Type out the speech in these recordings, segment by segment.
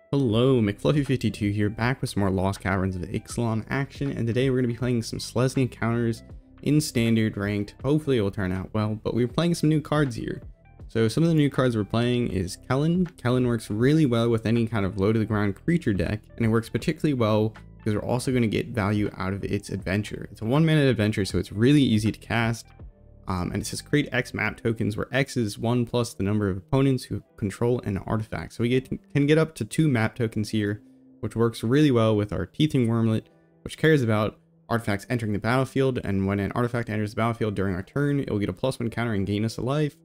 Hello, McFluffy52 here, back with some more Lost Caverns of Ixalan action, and today we're going to be playing some Selesnya counters in standard ranked. Hopefully it will turn out well, but we're playing some new cards here. So some of the new cards we're playing is Kellan. Kellan works really well with any kind of low to the ground creature deck, and it works particularly well because we're also going to get value out of its adventure. It's a 1-mana adventure, so it's really easy to cast. And it says create X map tokens, where X is 1 plus the number of opponents who control an artifact. So we can get up to 2 map tokens here, which works really well with our Teething Wurmlet, which cares about artifacts entering the battlefield. And when an artifact enters the battlefield during our turn, it will get a +1 counter and gain us a life.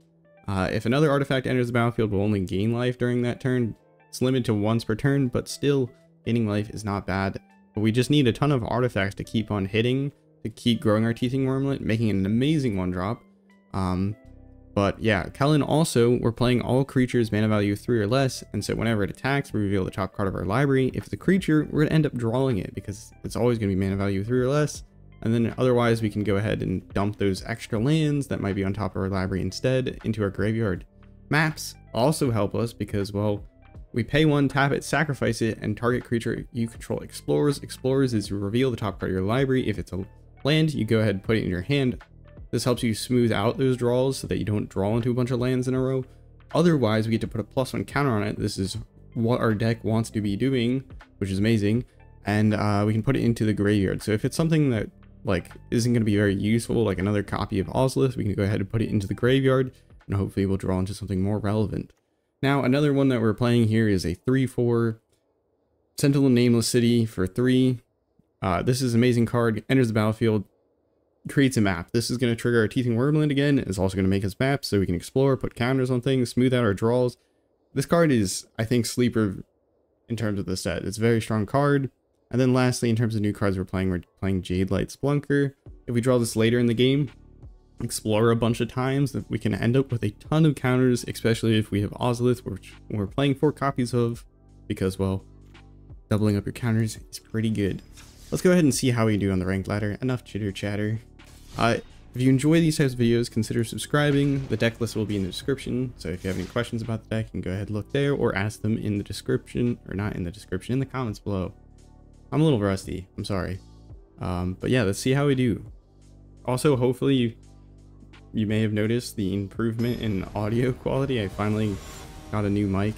If another artifact enters the battlefield, we'll only gain life during that turn. It's limited to once per turn, but still gaining life is not bad. But we just need a ton of artifacts to keep on hitting, to keep growing our Teething Wurmlet, making an amazing 1-drop. But yeah, Kellan also, we're playing all creatures mana value 3 or less, and so whenever it attacks, we reveal the top card of our library. If it's a creature, we're gonna end up drawing it because it's always gonna be mana value 3 or less, and then otherwise we can go ahead and dump those extra lands that might be on top of our library instead into our graveyard. Maps also help us because, well, we pay 1, tap it, sacrifice it, and target creature you control explores. Explores is you reveal the top card of your library. If it's a land, you go ahead and put it in your hand. This helps you smooth out those draws so that you don't draw into a bunch of lands in a row. Otherwise, we get to put a +1 counter on it. This is what our deck wants to be doing, which is amazing. And we can put it into the graveyard. So if it's something that like isn't going to be very useful, like another copy of Azorius, we can go ahead and put it into the graveyard, and hopefully we'll draw into something more relevant. Now, another one that we're playing here is a 3/4 Sentinel of Nameless City for 3. This is an amazing card. Enters the battlefield, creates a map. This is going to trigger our Teething Wurmlet again. It's also going to make us maps so we can explore, put counters on things, smooth out our draws. This card is, I think, sleeper in terms of the set. It's a very strong card. And then lastly, in terms of new cards we're playing Jade Light Splunker. If we draw this later in the game, explore a bunch of times, we can end up with a ton of counters, especially if we have Azorius, which we're playing 4 copies of, because, well, doubling up your counters is pretty good. Let's go ahead and see how we do on the ranked ladder. Enough chitter chatter. If you enjoy these types of videos, consider subscribing. The deck list will be in the description, so if you have any questions about the deck, you can go ahead and look there, or ask them in the description, or not in the description, in the comments below. I'm a little rusty, I'm sorry. But yeah, let's see how we do. Also, hopefully you may have noticed the improvement in audio quality. I finally got a new mic,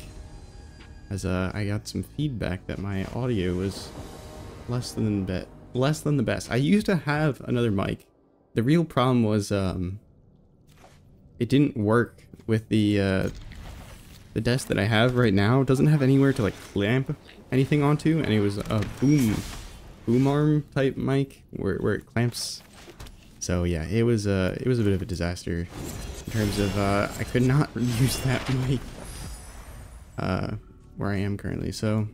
as I got some feedback that my audio was less than the best. I used to have another mic. The real problem was it didn't work with the desk that I have right now. It doesn't have anywhere to like clamp anything onto, and it was a boom arm type mic where it clamps. So yeah, it was a bit of a disaster in terms of I could not use that mic where I am currently. So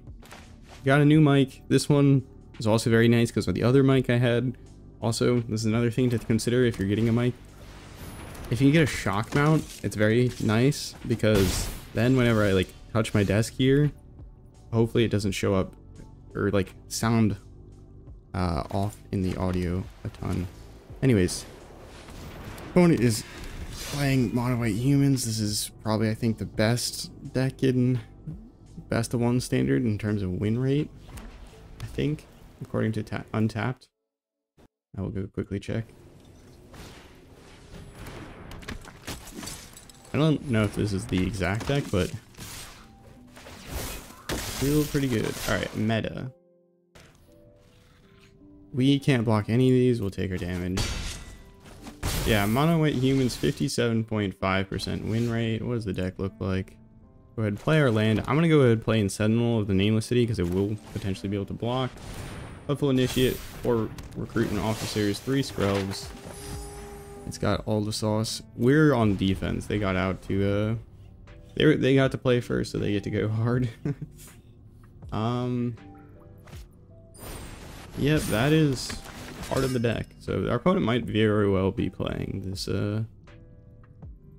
got a new mic. This one is also very nice because of the other mic I had. Also, this is another thing to consider if you're getting a mic. If you get a shock mount, it's very nice because then whenever I like touch my desk here, hopefully it doesn't show up or like sound off in the audio a ton. Anyways, opponent is playing Mono White Humans. This is probably, I think, the best deck in best of 1 standard in terms of win rate, I think, according to Untapped. I will go quickly check. I don't know if this is the exact deck, but feel pretty good. Alright, meta. We can't block any of these, we'll take our damage. Yeah, Mono White Humans, 57.5% win rate. What does the deck look like? Go ahead and play our land. I'm gonna go ahead and play in Sentinel of the Nameless City because it will potentially be able to block. Hopeful Initiate, 4 Recruiting Officers, 3 Scrubs. It's got all the sauce. We're on defense. They got out to they got to play first, so they get to go hard. Yep, that is part of the deck. So our opponent might very well be playing this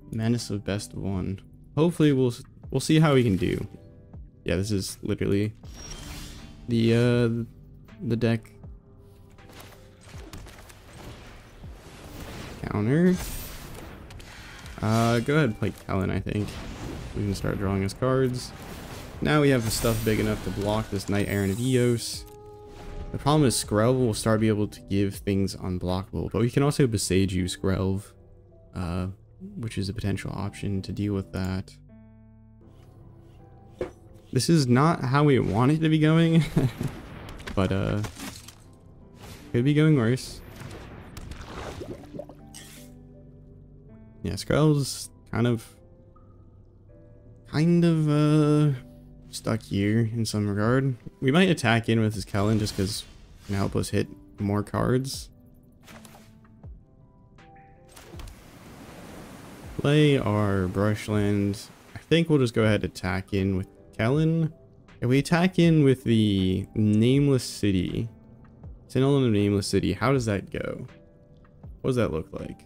Menace of Best of 1. Hopefully we'll see how we can do. Yeah, this is literally the deck. Counter. Go ahead and play Kellan, I think. We can start drawing his cards. Now we have the stuff big enough to block this Knight Errant of Eos. The problem is Skrelv will start to be able to give things unblockable, but we can also Besage you Skrelv, which is a potential option to deal with that. This is not how we want it to be going, but could be going worse. Yeah, Skrelv's kind of stuck here in some regard. We might attack in with his Kellan just because it can help us hit more cards. Play our Brushland. I think we'll just go ahead and attack in with Kellan. If we attack in with the Nameless City, Sentinel of Nameless City, how does that go? What does that look like?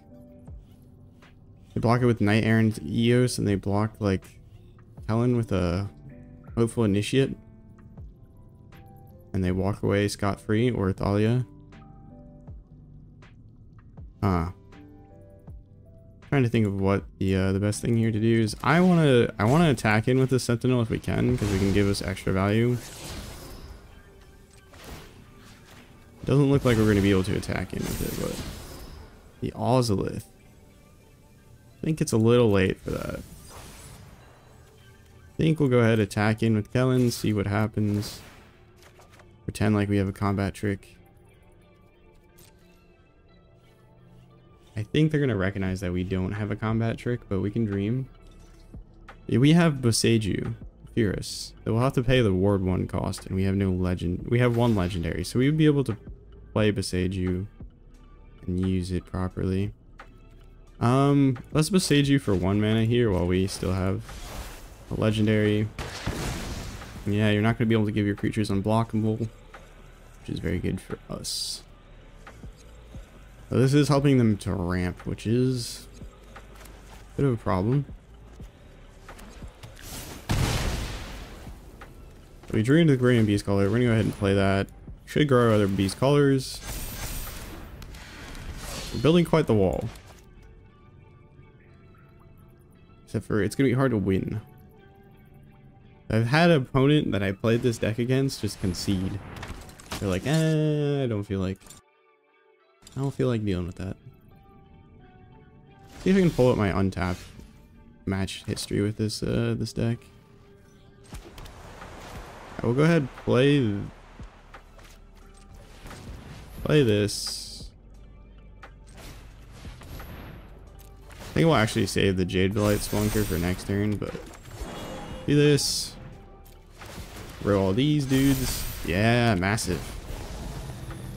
They block it with Knight Errant Eos, and they block like Kellan with a Hopeful Initiate, and they walk away scot-free, or Thalia. Trying to think of what the best thing here to do is. I wanna attack in with the Sentinel if we can, because it can give us extra value. Doesn't look like we're gonna be able to attack in with it, but the Ozolith. I think it's a little late for that. I think we'll go ahead, attack in with Kellan, see what happens. Pretend like we have a combat trick. I think they're going to recognize that we don't have a combat trick, but we can dream. Yeah, we have Boseiju, Fierce. So we'll have to pay the Ward 1 cost, and we have no legend. We have 1 legendary, so we would be able to play Boseiju and use it properly. Let's Boseiju for 1 mana here while we still have a legendary. Yeah, you're not going to be able to give your creatures unblockable, which is very good for us. So this is helping them to ramp, which is a bit of a problem. So we drew into the Gradian Beast Color. We're going to go ahead and play that. Should grow other Beast Colors. We're building quite the wall. Except for it's going to be hard to win. I've had an opponent that I played this deck against just concede. They're like, I don't feel like dealing with that. See if I can pull up my untapped match history with this this deck. I will go ahead and play this. I think we'll actually save the Jade Blight Splunker for next turn, but do this. Roll all these dudes. Yeah, massive.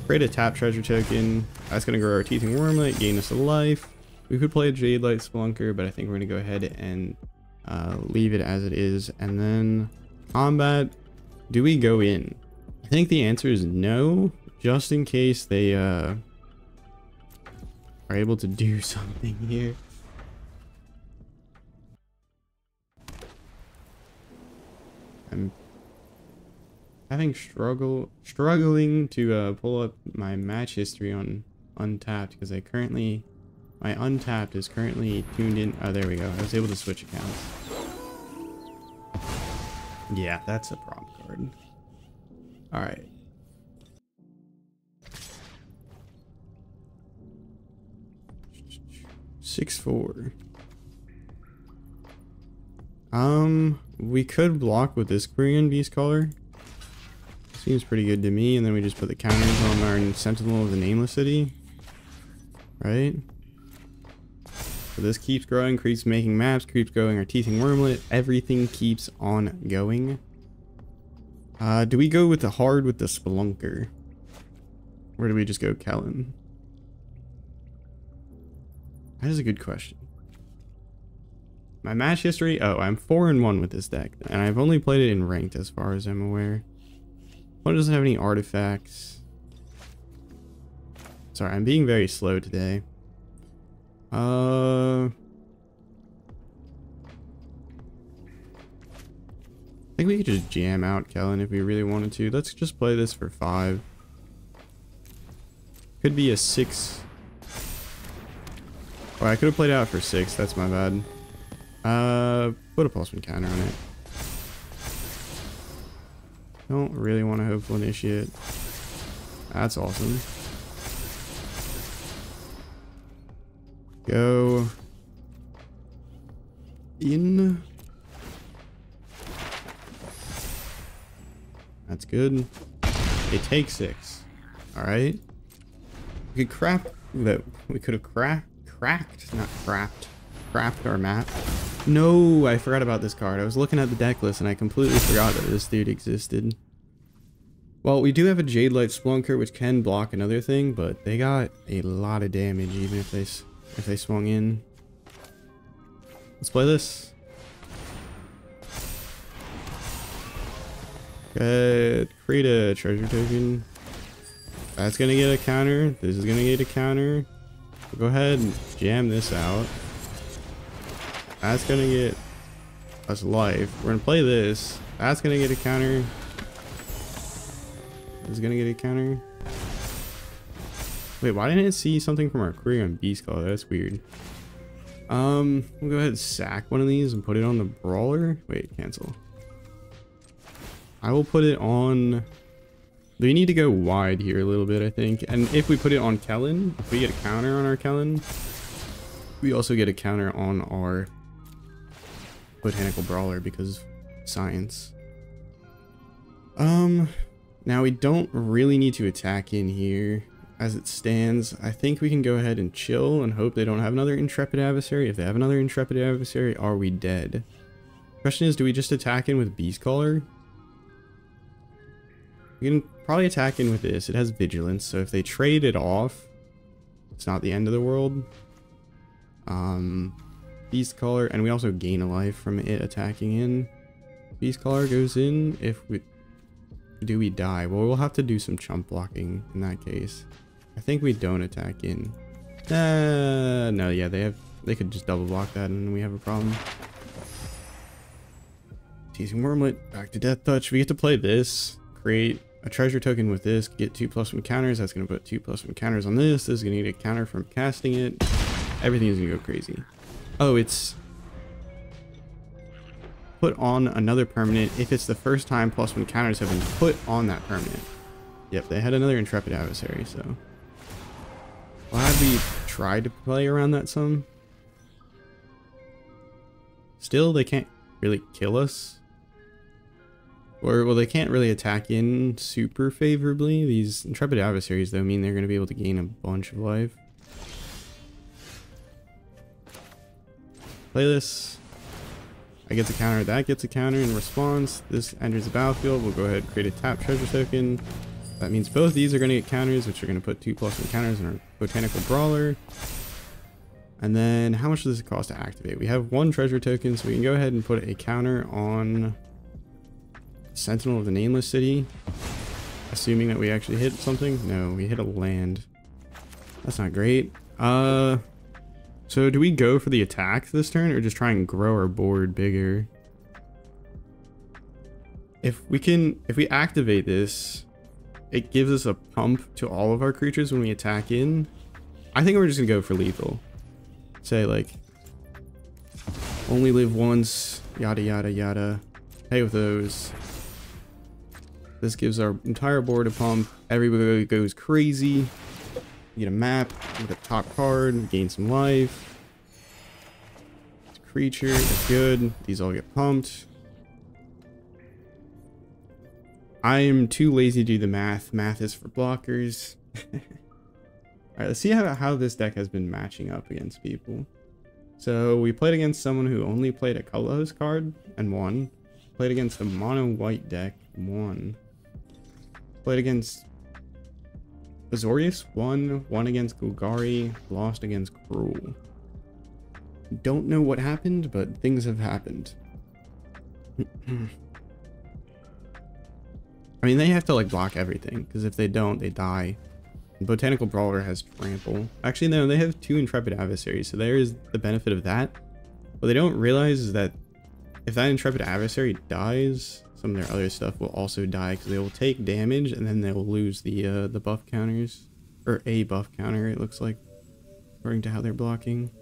Create a tap treasure token. That's going to grow our Teething Wurmlet, gain us a life. We could play a Jade Light Splunker, but I think we're going to go ahead and leave it as it is. And then combat. Do we go in? I think the answer is no, just in case they are able to do something here. I'm having struggling to pull up my match history on Untapped, because my Untapped is currently tuned in. Oh, there we go. I was able to switch accounts. Yeah, that's a problem card. All right. $6-4. We could block with this Korean Beast Color. Seems pretty good to me, and then we just put the counters on our Sentinel of the Nameless City. Right? So this keeps growing, keeps making maps, keeps growing our Teething Wurmlet. Everything keeps on going. Do we go with the hard with the Spelunker? Or do we just go Kellan? That is a good question. My match history? Oh, I'm 4-1 with this deck, and I've only played it in ranked as far as I'm aware. One doesn't have any artifacts. Sorry, I'm being very slow today. I think we could just jam out Kellan if we really wanted to. Let's just play this for 5. Could be a 6. Oh, I could have played out for 6. That's my bad. Put a +1 counter on it. Don't really want to hopeful initiate. That's awesome. Go in. That's good. They take 6. Alright. We could craft that. We could have cracked, not craft our map. No, I forgot about this card. I was looking at the deck list and I completely forgot that this dude existed. Well, we do have a Jade Light Splunker, which can block another thing, but they got a lot of damage even if they swung in. Let's play this. Good. Create a treasure token. That's gonna get a counter. This is gonna get a counter. We'll go ahead and jam this out. That's gonna get us life. We're gonna play this. That's gonna get a counter. This is gonna get a counter. Wait, why didn't it see something from our query on Beast Claw? That's weird. We'll go ahead and sack one of these and put it on the brawler. Wait, cancel. I will put it on. We need to go wide here a little bit, I think. And if we put it on Kellan, if we get a counter on our Kellan, we also get a counter on our Botanical Brawler because science. Now we don't really need to attack in here as it stands. I think we can go ahead and chill and hope they don't have another Intrepid Adversary. If they have another Intrepid Adversary, are we dead? Question is, do we just attack in with Beast Caller? We can probably attack in with this. It has Vigilance, so if they trade it off, it's not the end of the world. Beast Caller, and we also gain a life from it attacking in. Beast Caller goes in. If we do, we die. Well, we'll have to do some chump blocking in that case. I think we don't attack in. No, yeah, they could just double block that and we have a problem. Teasing Wurmlet, back to Death Touch. We get to play this, create a treasure token with this, get 2+1 counters. That's going to put 2+1 counters on this. This is going to get a counter from casting it. Everything is going to go crazy. Oh, it's put on another permanent if it's the first time +1 counters have been put on that permanent. Yep, they had another Intrepid Adversary, so glad we tried to play around that some. Still, they can't really kill us. Or, well, they can't really attack in super favorably. These Intrepid Adversaries, though, mean they're going to be able to gain a bunch of life. Play this. I get a counter, that gets a counter in response. This enters the battlefield. We'll go ahead and create a tap treasure token. That means both these are going to get counters, which are going to put 2+1 counters on our Botanical Brawler. And then, how much does it cost to activate? We have 1 treasure token, so we can go ahead and put a counter on Sentinel of the Nameless City. Assuming that we actually hit something. No, we hit a land. That's not great. So do we go for the attack this turn or just try and grow our board bigger? If we activate this, it gives us a pump to all of our creatures when we attack in. I think we're just gonna go for lethal. Say like, only live once, yada yada yada. Hey with those. This gives our entire board a pump. Everybody goes crazy. You get a map with a top card, gain some life. Creature, that's good. These all get pumped. I am too lazy to do the math. Math is for blockers. Alright, let's see how this deck has been matching up against people. So we played against someone who only played a colorless card and won. Played against a mono white deck, won. Played against Azorius, won against Golgari, lost against Gruul. Don't know what happened, but things have happened. I mean, they have to like block everything, because if they don't, they die. And Botanical Brawler has Trample. Actually, no, they have 2 Intrepid Adversaries, so there is the benefit of that. What they don't realize is that if that Intrepid Adversary dies, some of their other stuff will also die, because they will take damage, and then they will lose the buff counters. Or a buff counter, it looks like, according to how they're blocking.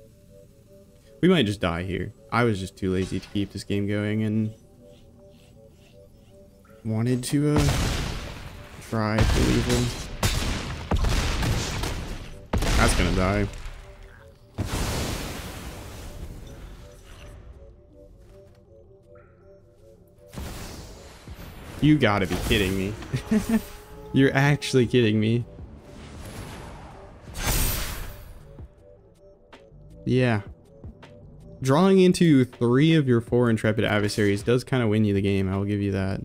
We might just die here. I was just too lazy to keep this game going, and wanted to try to leave him. That's gonna die. You gotta be kidding me. You're actually kidding me. Yeah. Drawing into 3 of your 4 intrepid adversaries does kind of win you the game, I will give you that.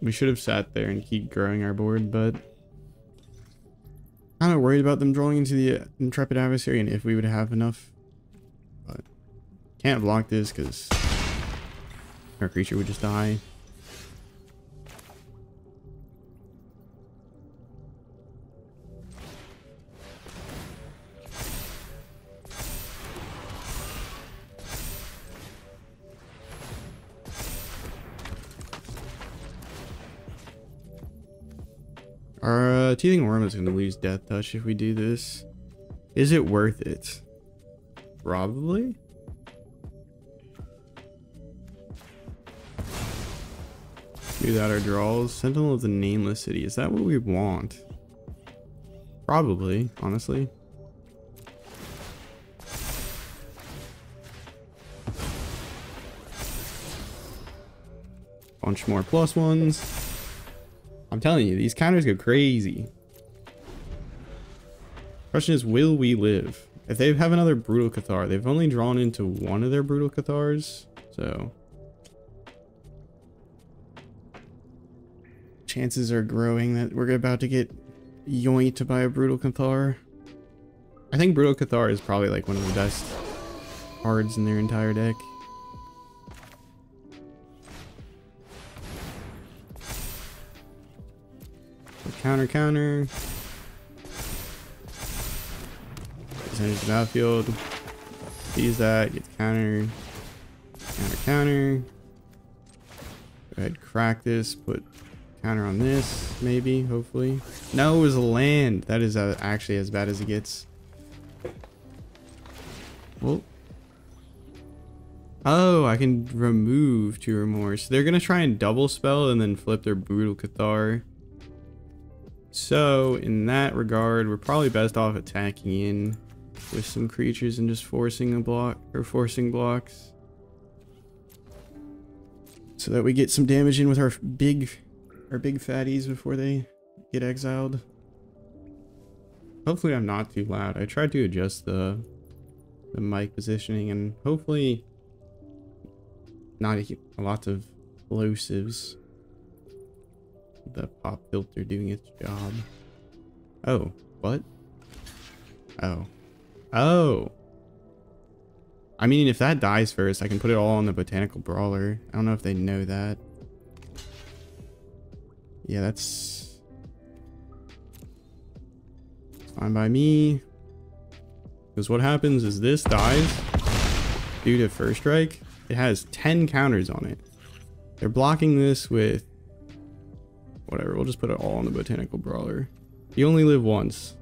We should have sat there and keep growing our board, but I'm not worried about them drawing into the intrepid adversary and if we would have enough. But can't block this because our creature would just die. Our Teething Worm is going to lose Death Touch if we do this. Is it worth it? Probably. Do that our draws. Sentinel of the Nameless City. Is that what we want? Probably, honestly. Bunch more +1s. I'm telling you, these counters go crazy. Question is, will we live? If they have another Brutal Cathar, they've only drawn into 1 of their Brutal Cathars, so chances are growing that we're about to get yoinked by a Brutal Cathar. I think Brutal Cathar is probably like one of the best cards in their entire deck. Counter. Percentage of the battlefield. Use that. Get the counter. Counter. Go ahead, crack this. Put counter on this. Maybe. Hopefully. No, it was a land. That is actually as bad as it gets. Well. Oh, I can remove 2 or more. So they're gonna try and double spell and then flip their Brutal Cathar. So in that regard, we're probably best off attacking in with some creatures and just forcing a block or forcing blocks so that we get some damage in with our big fatties before they get exiled. Hopefully I'm not too loud. I tried to adjust the mic positioning and hopefully not a lot of plosives. The pop filter doing its job. Oh, what? Oh. I mean, if that dies first, I can put it all on the Botanical Brawler. I don't know if they know that. Yeah, that's fine by me. Because what happens is this dies due to First Strike. It has 10 counters on it. They're blocking this with whatever, we'll just put it all on the Botanical Brawler. You only live once.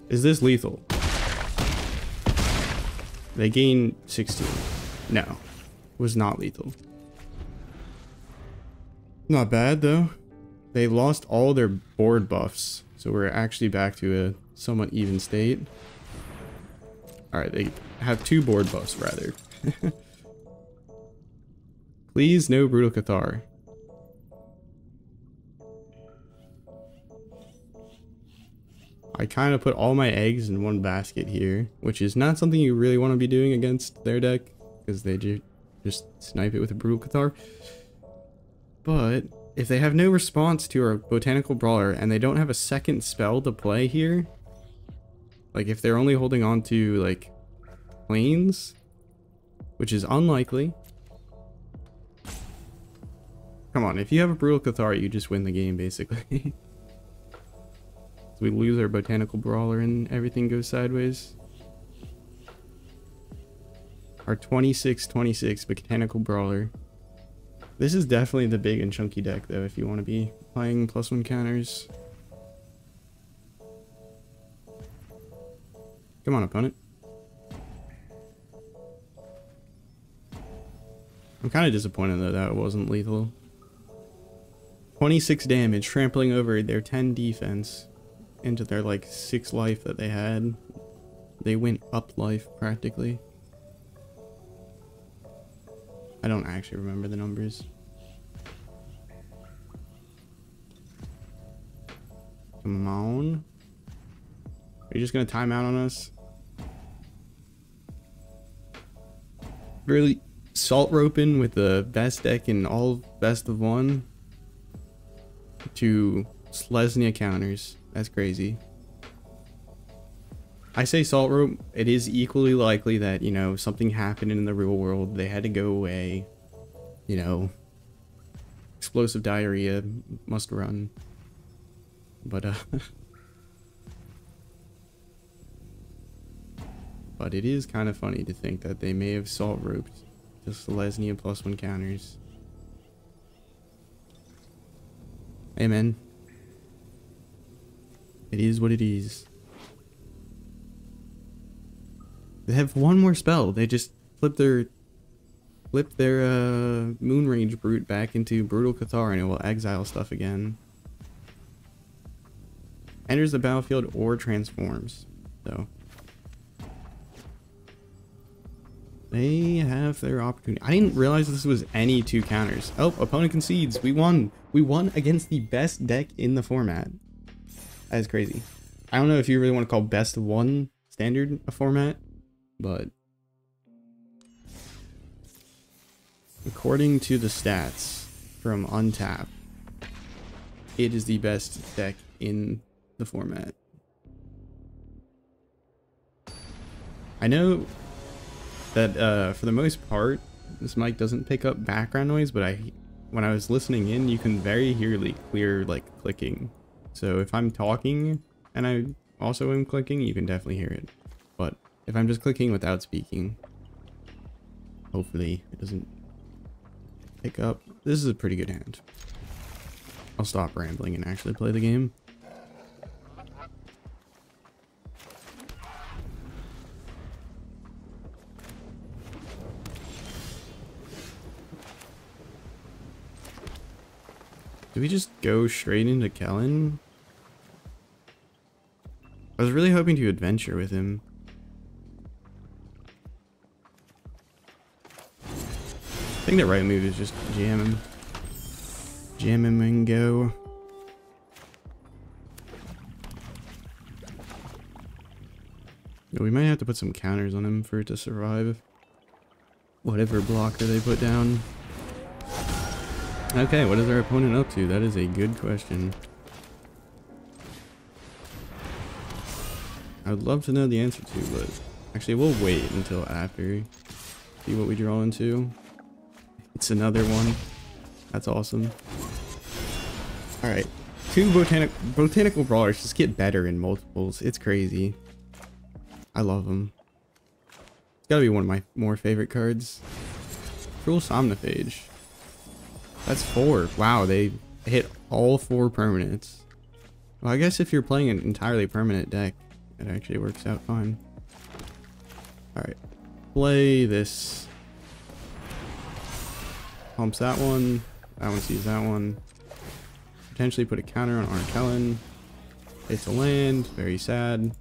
Is this lethal? They gain 16. No, it was not lethal. Not bad though. They lost all their board buffs, so we're actually back to a somewhat even state. Alright, they have 2 board buffs rather. Please, no Brutal Cathar. I kind of put all my eggs in one basket here, which is not something you really want to be doing against their deck because they just snipe it with a Brutal Cathar. But if they have no response to our Botanical Brawler and they don't have a second spell to play here, like if they're only holding on to like planes, which is unlikely. Come on, if you have a Brutal Cathar, you just win the game basically. We lose our Botanical Brawler and everything goes sideways. Our 26/26 Botanical Brawler. This is definitely the big and chunky deck though if you want to be playing +1 counters. Come on, opponent. I'm kind of disappointed though that it wasn't lethal. 26 damage, trampling over their 10 defense into their like 6 life that they had. They went up life practically. I don't actually remember the numbers. Come on. Are you just gonna time out on us? Really salt roping with the best deck in all best of one to Selesnya counters. That's crazy. I say salt rope, it is equally likely that, you know, something happened in the real world. They had to go away. You know, explosive diarrhea must run. But but it is kind of funny to think that they may have salt roped the Selesnya +1 counters. Hey man, it is what it is. They have one more spell. They just flip their Moonrange Brute back into Brutal Cathar and it will exile stuff again. Enters the battlefield or transforms. So they have their opportunity. I didn't realize this was any 2 counters. Oh, opponent concedes. We won. We won against the best deck in the format. That is crazy. I don't know if you really want to call best of 1 standard a format, but according to the stats from Untap, it is the best deck in the format. I know that for the most part this mic doesn't pick up background noise, but when I was listening in, you can very clear like clicking. So if I'm talking and I also am clicking, you can definitely hear it. But if I'm just clicking without speaking, hopefully it doesn't pick up. This is a pretty good hand. I'll stop rambling and actually play the game. Do we just go straight into Kellan? I was really hoping to adventure with him. I think the right move is just jam him. Jam him and go. We might have to put some counters on him for it to survive. Whatever blocker they put down. Okay, what is our opponent up to? That is a good question. I would love to know the answer to, but actually we'll wait until after. See what we draw into. It's another one. That's awesome. Alright. 2 botanical brawlers just get better in multiples. It's crazy. I love them. It's gotta be one of my more favorite cards. Cruel Somnophage. That's 4. Wow, they hit all 4 permanents. Well, I guess if you're playing an entirely permanent deck, it actually works out fine. Alright. Play this. Pumps that one. That one sees that one. Potentially put a counter on our Kellan. It's a land. Very sad.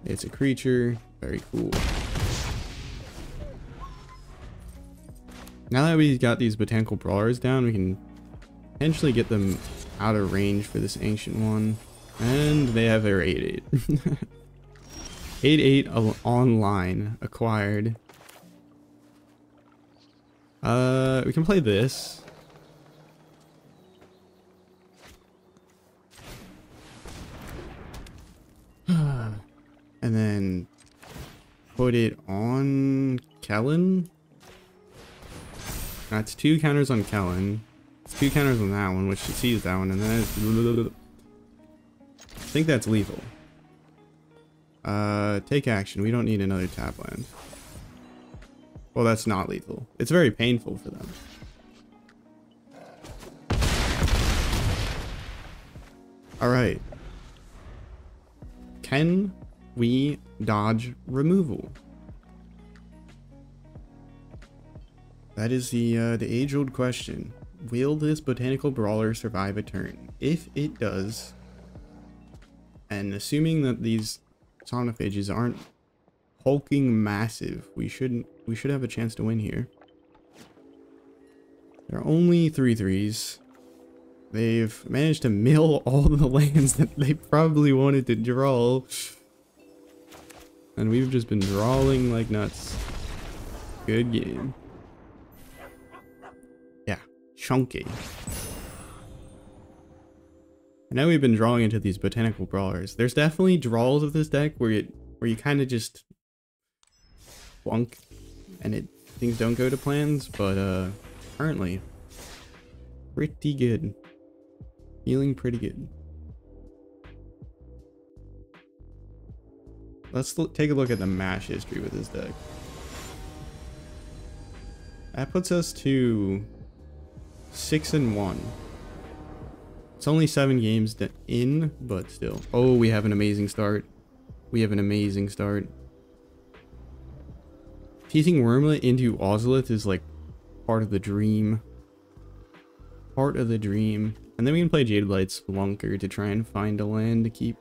It's a creature. Very cool. Now that we've got these botanical brawlers down, we can potentially get them out of range for this ancient one. And they have their 8/8. 8/8 online acquired. We can play this. And then put it on Kellan. That's 2 counters on Kellan. It's 2 counters on that one, which sees that one, and then it's... I think that's lethal. Take action. We don't need another tap land. Well, that's not lethal. It's very painful for them. Alright. Can we dodge removal? That is the age-old question. Will this botanical brawler survive a turn? If it does, and assuming that these sonophages aren't hulking massive, we should have a chance to win here. There are only 3/3s. They've managed to mill all the lands that they probably wanted to draw. And we've just been drawing like nuts. Good game. Yeah, chunky. I know we've been drawing into these botanical brawlers. There's definitely draws of this deck where you kind of just flunk and things don't go to plans, but currently pretty good. Feeling pretty good. Let's take a look at the match history with this deck. That puts us to 6-1. It's only 7 games in, but still. Oh, we have an amazing start. We have an amazing start. Teasing Wurmlet into Ozolith is like part of the dream. Part of the dream. And then we can play Jadelight Spelunker to try and find a land to keep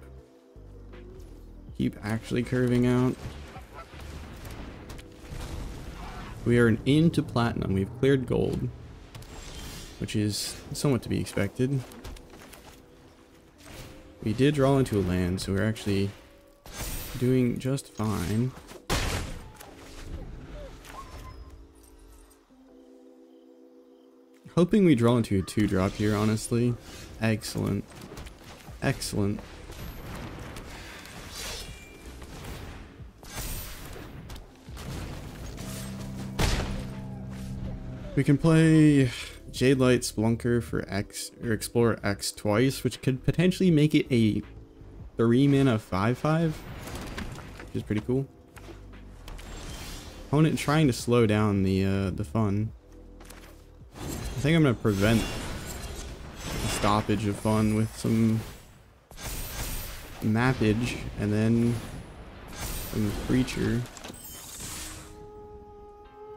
actually curving out. We are into platinum. We've cleared gold, which is somewhat to be expected. We did draw into a land, so we're actually doing just fine. Hoping we draw into a 2-drop here, honestly. Excellent. Excellent. We can play Jadelight Spelunker for X, or Explorer X twice, which could potentially make it a 3-mana 5/5, which is pretty cool. Opponent trying to slow down the fun. I think I'm gonna prevent the stoppage of fun with some mappage and then some creature.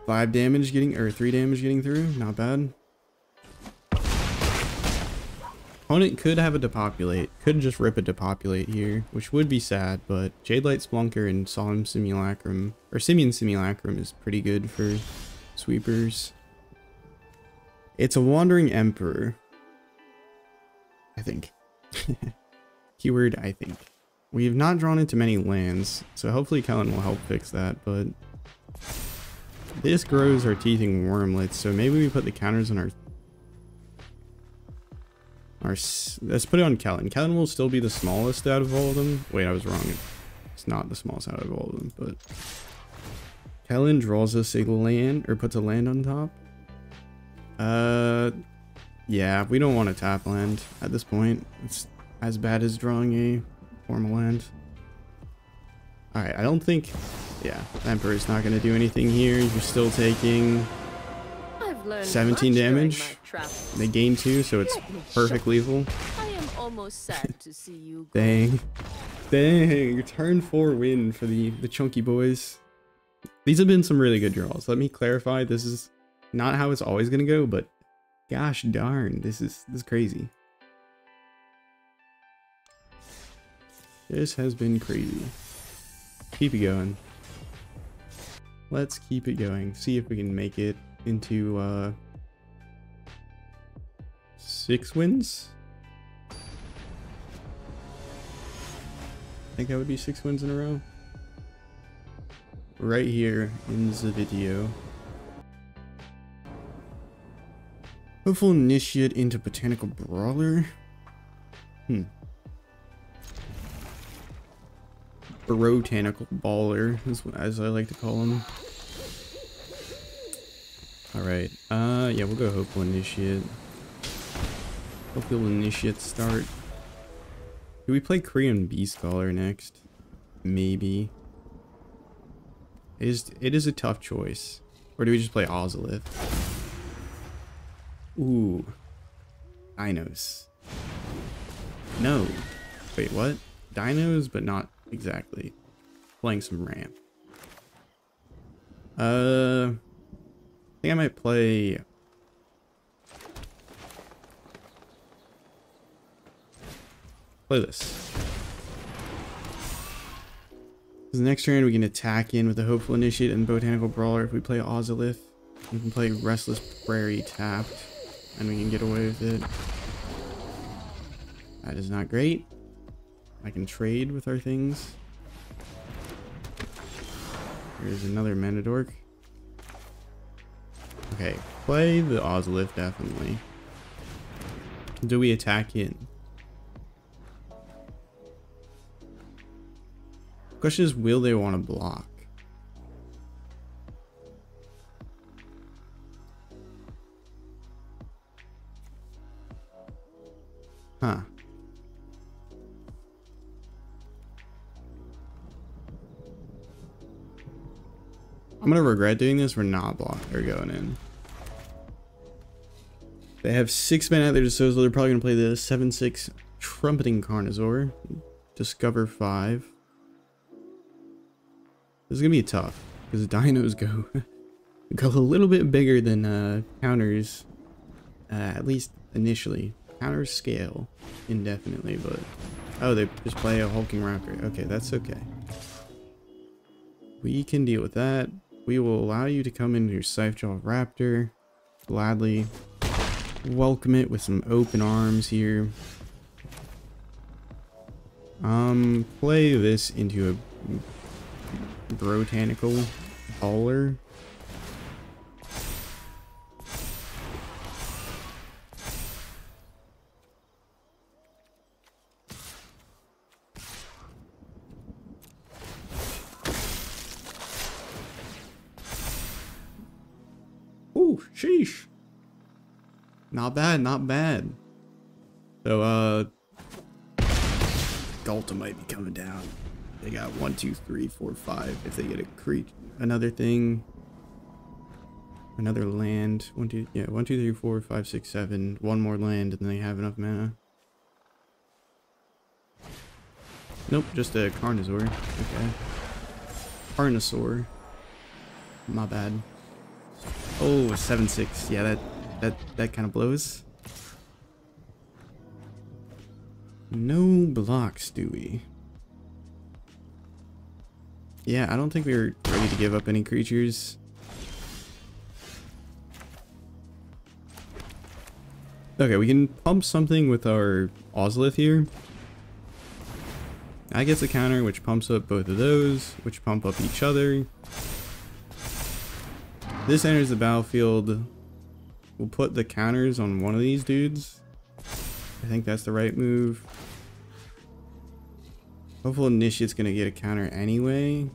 5 damage getting, or 3 damage getting through, not bad. Opponent could have a depopulate, could just rip a depopulate here, which would be sad, but Jadelight Spelunker and Solemn Simulacrum, or Simian Simulacrum is pretty good for sweepers. It's a Wandering Emperor, I think. Keyword, I think. We have not drawn into many lands, so hopefully Kellan will help fix that, but this grows our Teething Wurmlets, so maybe we put the counters on our let's put it on Kellan. Kellan will still be the smallest out of all of them. Wait, I was wrong. It's not the smallest out of all of them, but Kellan draws us a land, or puts a land on top. Yeah, we don't want to tap land at this point. It's as bad as drawing a formal land. Alright, I don't think... Yeah, Emperor's not going to do anything here. You're still taking 17 damage. They gain 2, so it's perfect lethal. I am almost sad to see you go. Dang. Dang. Turn 4 win for the chunky boys. These have been some really good draws. Let me clarify, this is not how it's always going to go, but gosh darn, this is crazy. This has been crazy. Keep it going. Let's keep it going. See if we can make it into 6 wins. I think that would be 6 wins in a row. Right here in the video. Hopeful Initiate into Botanical Brawler. Botanical Baller, as I like to call him. Alright, yeah, we'll go Hopeful Initiate. Hopeful Initiate start. Do we play Korean Bee Scholar next? Maybe. It is a tough choice. Or do we just play Ozolith? Ooh. Dinos. No. Wait, what? Dinos, but not exactly. Playing some ramp. I think I might play... this. The next turn we can attack in with a Hopeful Initiate and Botanical Brawler. If we play Ozolith, we can play Restless Prairie tapped, and we can get away with it. That is not great. I can trade with our things. Here's another Manadork. Okay, play the Ozolith definitely. Do we attack in? Question is, will they want to block? Huh. I'm gonna regret doing this. We're not blocked. They're going in. They have 6 men at their disposal. They're probably gonna play the 7/6 Trumpeting Carnosaur. Discover 5. This is gonna be tough because dinos go a little bit bigger than counters, at least initially. Counters scale indefinitely, but oh, they just play a hulking raptor. Okay, that's okay. We can deal with that. We will allow you to come into your Scythejaw Raptor. Gladly welcome it with some open arms here. Play this into a Botanical Brawler. Ooh, sheesh. Not bad, not bad. So, Galta might be coming down. They got 1, 2, 3, 4, 5. If they get a creek, another thing, another land. 1, 2, yeah, 1, 2, 3, 4, 5, 6, 7. One more land, and then they have enough mana. Nope, just a Carnosaur. Okay, Carnosaur. My bad. Oh, 7/6. Yeah, that kind of blows. No blocks, do we? Yeah, I don't think we were ready to give up any creatures. Okay, we can pump something with our Ozolith here. That gets a counter, which pumps up both of those, which pump up each other. This enters the battlefield. We'll put the counters on one of these dudes. I think that's the right move. Hopeful Initiate's gonna get a counter anyway.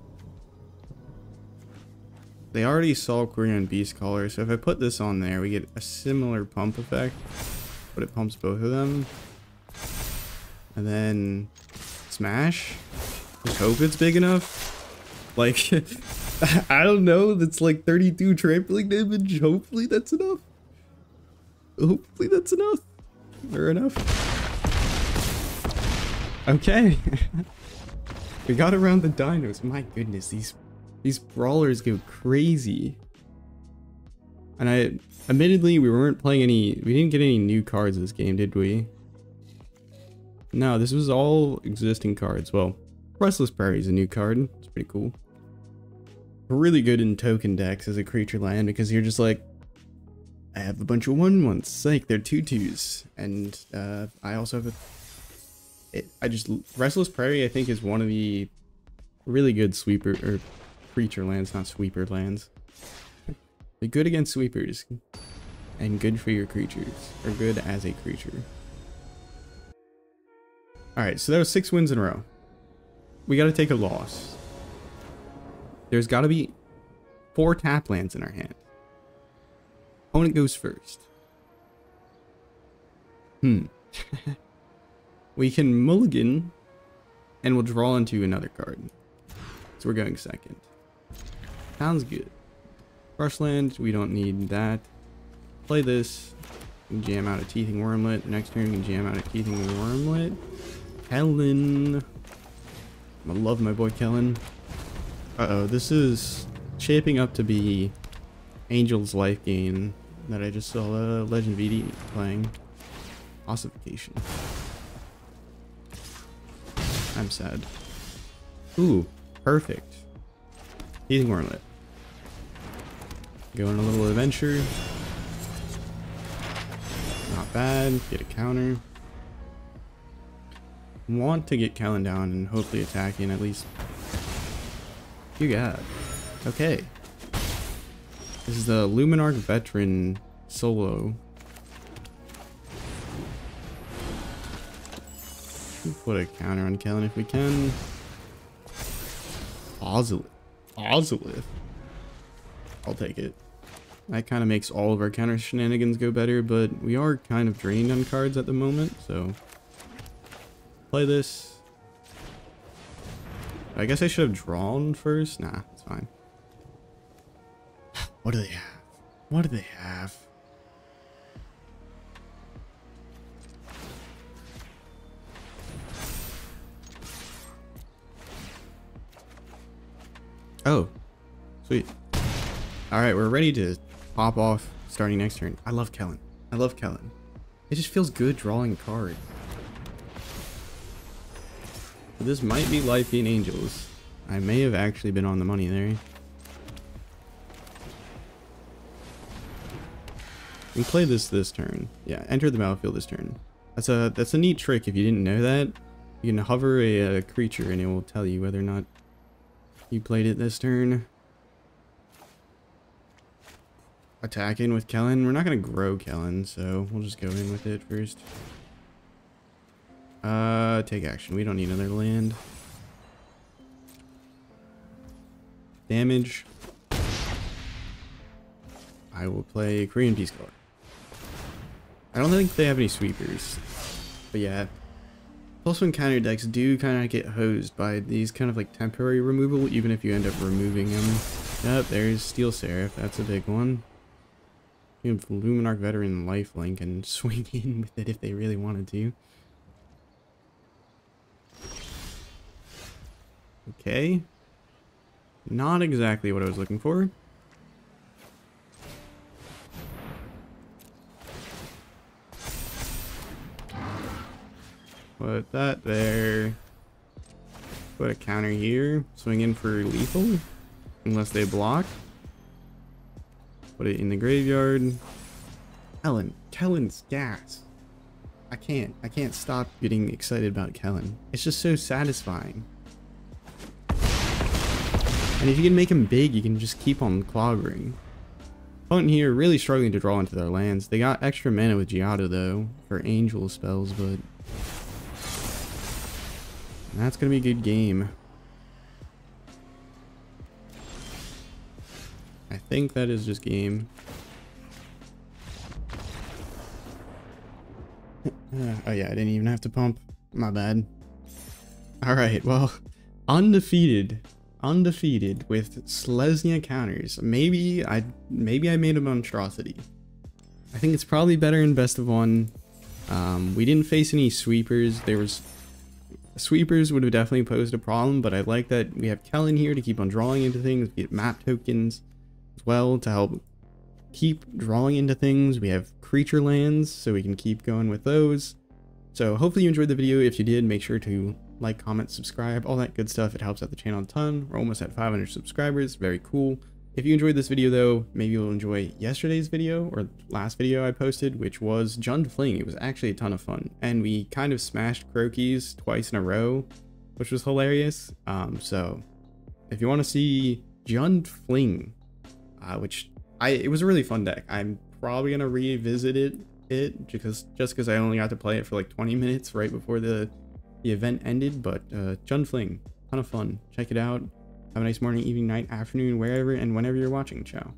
They already saw Quirion Beastcaller, so if I put this on there, we get a similar pump effect, but it pumps both of them. And then smash. Just hope it's big enough. Like, I don't know, that's like 32 trampling damage. Hopefully that's enough. Hopefully that's enough. Or enough. Okay. We got around the dinos. My goodness, these brawlers go crazy. And admittedly, we didn't get any new cards this game, did we? No, this was all existing cards. Well, Restless Prairie is a new card. It's pretty cool. Really good in token decks as a creature land, because you're just like, I have a bunch of 1/1s. Psych, they're 2/2s. And I also have Restless Prairie, I think, is one of the really good sweeper or creature lands, not sweeper lands. They're good against sweepers and good for your creatures, or good as a creature. Alright, so that was 6 wins in a row. We got to take a loss. There's got to be 4 tap lands in our hand. Opponent goes first. We can mulligan and we'll draw into another card. So we're going second. Sounds good. Brushland, we don't need that. Play this. We can jam out a Teething Wurmlet. Next turn we can jam out a Teething Wurmlet. Kellan. I love my boy Kellan. Uh-oh, this is shaping up to be Angel's Lifegain that I just saw Legend VD playing. Ossification. I'm sad. Ooh, perfect. Healing Wurmlet. Go on a little adventure. Not bad. Get a counter. Want to get Kellan down and hopefully attacking at least. You got. Okay. This is the Luminarch Veteran solo. Put a counter on Kellan if we can. Ozolith. I'll take it. That kind of makes all of our counter shenanigans go better, but we are kind of drained on cards at the moment, so play this. I guess I should have drawn first. Nah, it's fine. What do they have? What do they have? Oh, sweet. Alright, we're ready to pop off starting next turn. I love Kellan. I love Kellan. It just feels good drawing a card. But this might be Lifegain Angels. I may have actually been on the money there. We play this turn. Yeah, enter the battlefield this turn. That's a neat trick if you didn't know that. You can hover a creature and it will tell you whether or not you played it this turn. Attacking with Kellan. We're not going to grow Kellan, so we'll just go in with it first. Take action. We don't need another land. Damage. I will play Korean Peace Color. I don't think they have any sweepers. But yeah. +1 counter decks do kind of get hosed by these kind of like temporary removal, even if you end up removing them. Yep, there's Steel Seraph. That's a big one. You have Luminarch Veteran Lifelink and swing in with it if they really wanted to. Okay. Not exactly what I was looking for. Put that there. Put a counter here. Swing in for lethal. Unless they block. Put it in the graveyard. Kellan's gas. I can't stop getting excited about Kellan. It's just so satisfying. And if you can make him big, you can just keep on clobbering. Opponent here really struggling to draw into their lands. They got extra mana with Giotto though for angel spells, but that's gonna be a good game. I think that is just game. Oh yeah, I didn't even have to pump. My bad. Alright, well, undefeated with Selesnya counters. Maybe I made a monstrosity. I think it's probably better in best of one. We didn't face any sweepers. Sweepers would have definitely posed a problem, but I like that we have Kellan here to keep on drawing into things. We get map tokens as well to help keep drawing into things. We have creature lands, so we can keep going with those. So hopefully you enjoyed the video. If you did, make sure to like, comment, subscribe, all that good stuff. It helps out the channel a ton. We're almost at 500 subscribers. Very cool. If you enjoyed this video though, maybe you'll enjoy yesterday's video or last video I posted, which was Jund Fling. It was actually a ton of fun, and we kind of smashed Croakies twice in a row, which was hilarious. So if you want to see Jund Fling, it was a really fun deck. I'm probably gonna revisit it just because I only got to play it for like 20 minutes right before the event ended. But Jund Fling, ton of fun. Check it out. Have a nice morning, evening, night, afternoon, wherever and whenever you're watching. Ciao.